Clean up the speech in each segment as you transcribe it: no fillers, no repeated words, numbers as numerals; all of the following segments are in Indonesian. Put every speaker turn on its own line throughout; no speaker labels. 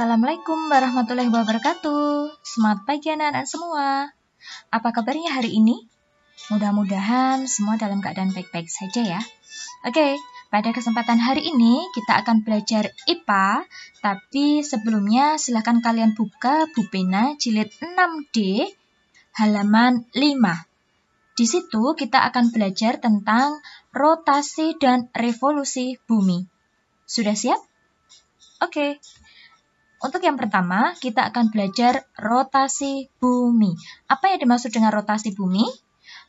Assalamualaikum warahmatullahi wabarakatuh. Selamat pagi anak-anak semua. Apa kabarnya hari ini? Mudah-mudahan semua dalam keadaan baik-baik saja ya. Oke, pada kesempatan hari ini kita akan belajar IPA. Tapi sebelumnya silahkan kalian buka Bu Pena jilid 6D halaman 5. Di situ kita akan belajar tentang rotasi dan revolusi bumi. Sudah siap? Oke. Untuk yang pertama, kita akan belajar rotasi bumi. Apa yang dimaksud dengan rotasi bumi?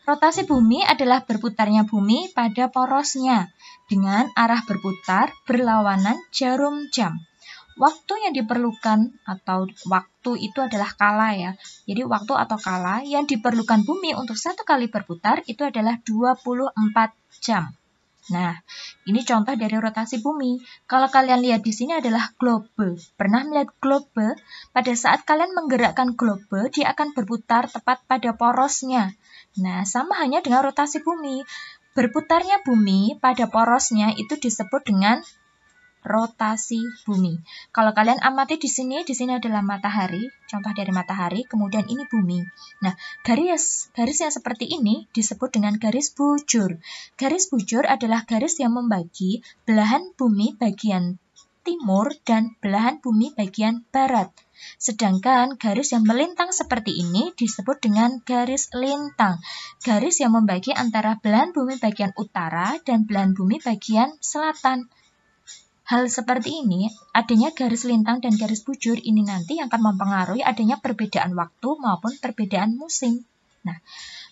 Rotasi bumi adalah berputarnya bumi pada porosnya dengan arah berputar berlawanan jarum jam. Waktu yang diperlukan atau waktu itu adalah kala ya. Jadi waktu atau kala yang diperlukan bumi untuk satu kali berputar itu adalah 24 jam. Nah, ini contoh dari rotasi bumi. Kalau kalian lihat di sini adalah globe. Pernah melihat globe? Pada saat kalian menggerakkan globe, dia akan berputar tepat pada porosnya. Nah, sama hanya dengan rotasi bumi. Berputarnya bumi pada porosnya itu disebut dengan rotasi bumi. Kalau kalian amati di sini adalah matahari, contoh dari matahari, kemudian ini bumi. Nah, garis yang seperti ini disebut dengan garis bujur. Garis bujur adalah garis yang membagi belahan bumi bagian timur dan belahan bumi bagian barat. Sedangkan garis yang melintang seperti ini disebut dengan garis lintang. Garis yang membagi antara belahan bumi bagian utara dan belahan bumi bagian selatan. Hal seperti ini, adanya garis lintang dan garis bujur ini nanti yang akan mempengaruhi adanya perbedaan waktu maupun perbedaan musim. Nah,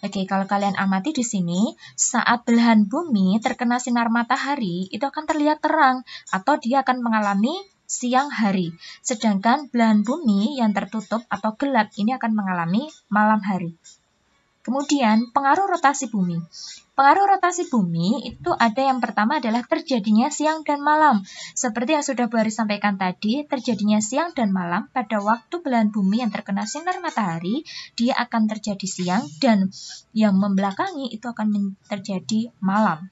oke, kalau kalian amati di sini, saat belahan bumi terkena sinar matahari, itu akan terlihat terang atau dia akan mengalami siang hari. Sedangkan belahan bumi yang tertutup atau gelap ini akan mengalami malam hari. Kemudian, pengaruh rotasi bumi. Pengaruh rotasi bumi itu ada yang pertama adalah terjadinya siang dan malam. Seperti yang sudah Bu Ari sampaikan tadi, terjadinya siang dan malam pada waktu belahan bumi yang terkena sinar matahari, dia akan terjadi siang dan yang membelakangi itu akan terjadi malam.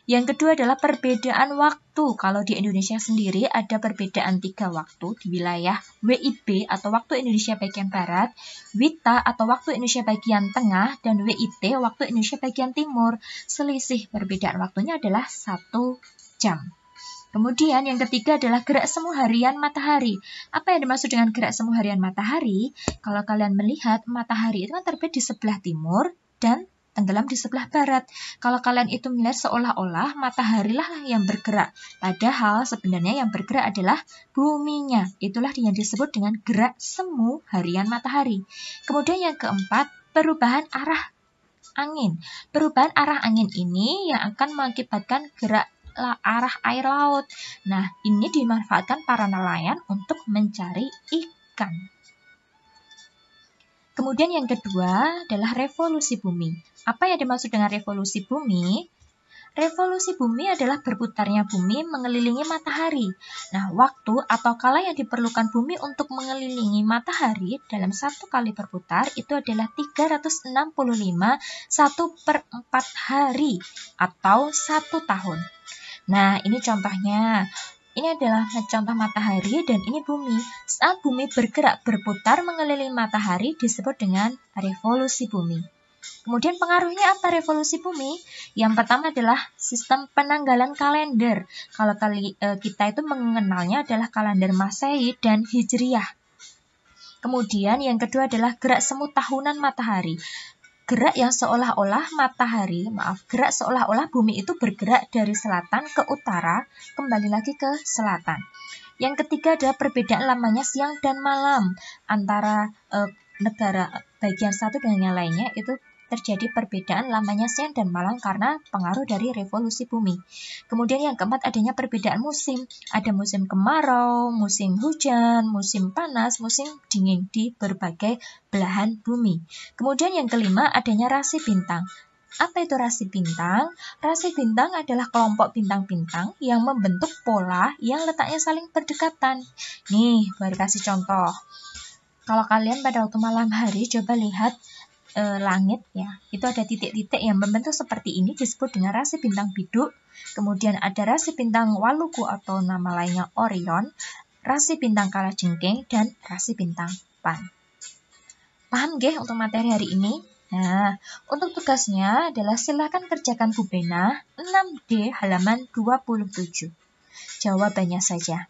Yang kedua adalah perbedaan waktu. Kalau di Indonesia sendiri ada perbedaan 3 waktu di wilayah WIB atau waktu Indonesia bagian Barat, WITA atau waktu Indonesia bagian Tengah, dan WIT waktu Indonesia bagian Timur. Selisih perbedaan waktunya adalah 1 jam. Kemudian yang ketiga adalah gerak semu harian matahari. Apa yang dimaksud dengan gerak semu harian matahari? Kalau kalian melihat matahari itu kan terbit di sebelah timur dan tenggelam di sebelah barat. Kalau kalian itu melihat seolah-olah mataharilah yang bergerak. Padahal sebenarnya yang bergerak adalah buminya. Itulah yang disebut dengan gerak semu harian matahari. Kemudian yang keempat, perubahan arah angin. Perubahan arah angin ini yang akan mengakibatkan gerak arah air laut. Nah, ini dimanfaatkan para nelayan untuk mencari ikan. Kemudian yang kedua adalah revolusi bumi. Apa yang dimaksud dengan revolusi bumi? Revolusi bumi adalah berputarnya bumi mengelilingi matahari. Nah, waktu atau kala yang diperlukan bumi untuk mengelilingi matahari dalam satu kali berputar itu adalah 365 1/4 hari atau 1 tahun. Nah, ini contohnya. Ini adalah contoh matahari dan ini bumi. Saat bumi bergerak berputar mengelilingi matahari disebut dengan revolusi bumi. Kemudian pengaruhnya apa revolusi bumi? Yang pertama adalah sistem penanggalan kalender. Kalau kita itu mengenalnya adalah kalender Masehi dan Hijriyah. Kemudian yang kedua adalah gerak semu tahunan matahari. Gerak yang seolah-olah gerak seolah-olah bumi itu bergerak dari selatan ke utara, kembali lagi ke selatan. Yang ketiga adalah perbedaan lamanya siang dan malam antara negara bagian satu dengan yang lainnya, itu terjadi perbedaan lamanya siang dan malam karena pengaruh dari revolusi bumi. Kemudian yang keempat adanya perbedaan musim. Ada musim kemarau, musim hujan, musim panas, musim dingin di berbagai belahan bumi. Kemudian yang kelima adanya rasi bintang. Apa itu rasi bintang? Rasi bintang adalah kelompok bintang-bintang yang membentuk pola yang letaknya saling berdekatan. Nih, baru kasih contoh. Kalau kalian pada waktu malam hari coba lihat langit ya, itu ada titik-titik yang membentuk seperti ini disebut dengan rasi bintang biduk. Kemudian ada rasi bintang Waluku atau nama lainnya Orion, rasi bintang kalajengking, dan rasi bintang pan. Paham nggih untuk materi hari ini? Nah, untuk tugasnya adalah silakan kerjakan Bu Bena 6D halaman 27. Jawabannya saja.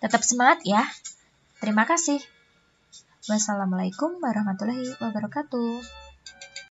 Tetap semangat ya. Terima kasih. Wassalamualaikum warahmatullahi wabarakatuh.